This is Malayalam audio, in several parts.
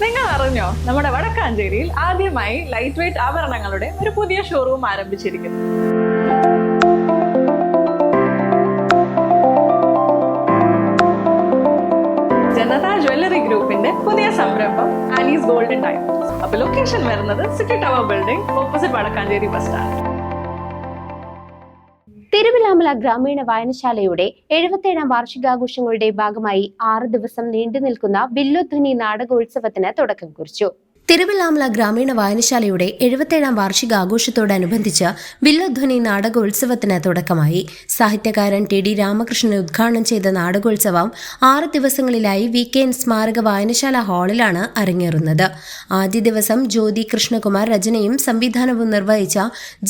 നിങ്ങൾ അറിഞ്ഞോ, നമ്മുടെ വടക്കാഞ്ചേരിയിൽ ആദ്യമായി ലൈറ്റ് വെയ്റ്റ് ആഭരണങ്ങളുടെ ഒരു പുതിയ ഷോറൂം ആരംഭിച്ചിരിക്കുന്നു. ജനത ജ്വല്ലറി ഗ്രൂപ്പിന്റെ പുതിയ സംരംഭം ആലീസ് ഗോൾഡൻ ഡയമണ്ട്സ്. അപ്പൊ ലൊക്കേഷൻ വരുന്നത് city tower building opposite Vadakkanchery bus stand. Thiruvilwamala ഗ്രാമീണ വായനശാലയുടെ 77ാം വാർഷികാഘോഷങ്ങളുടെ ഭാഗമായി 6 ദിവസം നീണ്ടു നിൽക്കുന്ന വില്ലുധ്വനി നാടകോത്സവത്തിന് തുടക്കം കുറിച്ചു. തിരുവിലാമല ഗ്രാമീണ വായനശാലയുടെ 77ാം വാർഷികാഘോഷത്തോടനുബന്ധിച്ച് വില്ലുധ്വനി നാടകോത്സവത്തിന് തുടക്കമായി. സാഹിത്യകാരൻ ടി.ഡി. രാമകൃഷ്ണൻ ഉദ്ഘാടനം ചെയ്ത നാടകോത്സവം 6 ദിവസങ്ങളിലായി വി.കെ.എൻ. സ്മാരക വായനശാല ഹാളിലാണ് അരങ്ങേറുന്നത്. ആദ്യ ദിവസം ജ്യോതി കൃഷ്ണകുമാർ രചനയും സംവിധാനവും നിർവഹിച്ച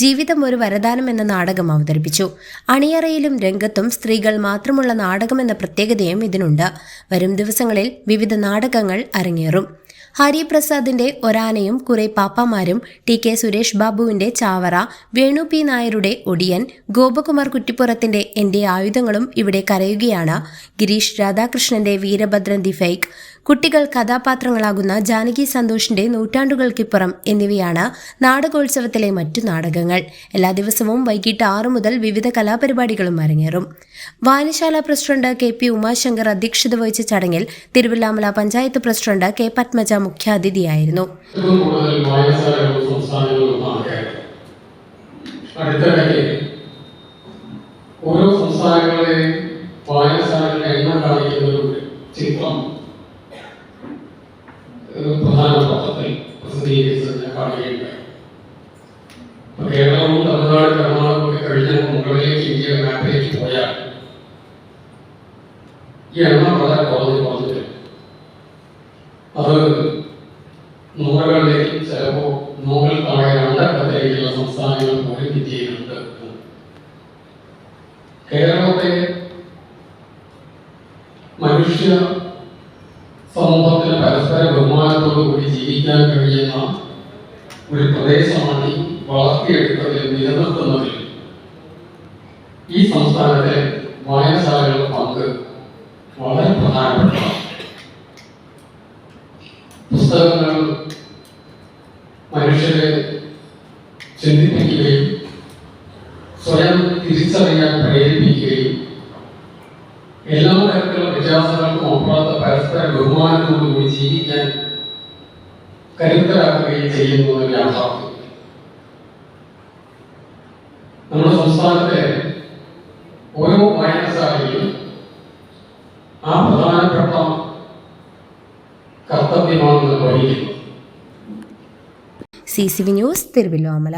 ജീവിതം ഒരു വരദാനം എന്ന നാടകം അവതരിപ്പിച്ചു. അണിയറയിലും രംഗത്തും സ്ത്രീകൾ മാത്രമുള്ള നാടകമെന്ന പ്രത്യേകതയും ഇതിനുണ്ട്. വരും ദിവസങ്ങളിൽ വിവിധ നാടകങ്ങൾ അരങ്ങേറും. ഹരിപ്രസാദിന്റെ ഒരാനയും കുറെ പാപ്പാമാരും, ടി.കെ. സുരേഷ് ബാബുവിന്റെ ചാവറ, വേണു പി. നായരുടെ ഒടിയൻ, ഗോപകുമാർ കുറ്റിപ്പുറത്തിന്റെ എന്റെ ആയുധങ്ങളും ഇവിടെ കരയുകയാണ്, ഗിരീഷ് രാധാകൃഷ്ണന്റെ വീരഭദ്രൻ ദി ഫേക്ക്, കുട്ടികൾ കഥാപാത്രങ്ങളാകുന്ന ജാനകി സന്തോഷിന്റെ നൂറ്റാണ്ടുകൾക്കിപ്പുറം എന്നിവയാണ് നാടകോത്സവത്തിലെ മറ്റു നാടകങ്ങൾ. എല്ലാ ദിവസവും വൈകിട്ട് 6 മുതൽ വിവിധ കലാപരിപാടികളും അരങ്ങേറും. വായനശാല പ്രസിഡന്റ് കെ.പി. ഉമാശങ്കർ അധ്യക്ഷത വഹിച്ച ചടങ്ങിൽ തിരുവിലാമല പഞ്ചായത്ത് പ്രസിഡന്റ് കെ. പത്മജ മുഖ്യാതിഥിയായിരുന്നു. ഓരോ സംസ്ഥാനങ്ങളിലെ വായനശാലകളുടെ എണ്ണം കാണിക്കുന്ന ഒരു ചിത്രം പ്രധാന പത്രത്തിൽ പ്രസിദ്ധീകരിച്ചത് ഞാൻ കാണുകയുണ്ടായി. കേരളവും തമിഴ്നാട്, കർണാടകമൊക്കെ കഴിഞ്ഞ മുകളിലേക്ക് ഇന്ത്യയുടെ മാപ്പിലേക്ക് പോയാൽ ഈ എണ്ണം വളരെ കുറഞ്ഞിട്ട് അത് നൂറുകളിലേക്ക്, ചിലപ്പോൾ 100 താഴെ 2 സംസ്ഥാനങ്ങൾ പോലും ഇന്ത്യയിലുണ്ട്. കേരളത്തെ മനുഷ്യ സമൂഹത്തിൽ പരസ്പര ബഹുമാനത്തോടുകൂടി ജീവിക്കാൻ കഴിയുന്ന ഒരു പ്രദേശമാണ് വളർത്തിയെടുത്തതിൽ, നിലനിർത്തുന്നതിൽ ഈ സംസ്ഥാനത്തെ വായനശാലകളുടെ പങ്ക് വളരെ പ്രധാനപ്പെട്ടതാണ്. പുസ്തകങ്ങൾ മനുഷ്യരെ ചിന്തിപ്പിക്കുകയും സ്വയം തിരിച്ചറിയാൻ പ്രേരിപ്പിക്കുകയും എല്ലാ തരത്തിലുള്ള വ്യത്യാസങ്ങൾക്കും അപ്പുറത്ത് പരസ്പര ബഹുമാനത്തോടുകൂടി ജീവിക്കാൻ കരുത്തരാക്കുകയും ചെയ്യുന്നതിന് യാഥാർത്ഥ്യം. നമ്മുടെ സംസ്ഥാനത്തെ ഓരോ വായനശാലയിലും ആ പ്രധാനപ്പെട്ട കർത്തവ്യമാണ് നിർവഹിക്കുന്നത്. CCV news, Thiruvilwamala.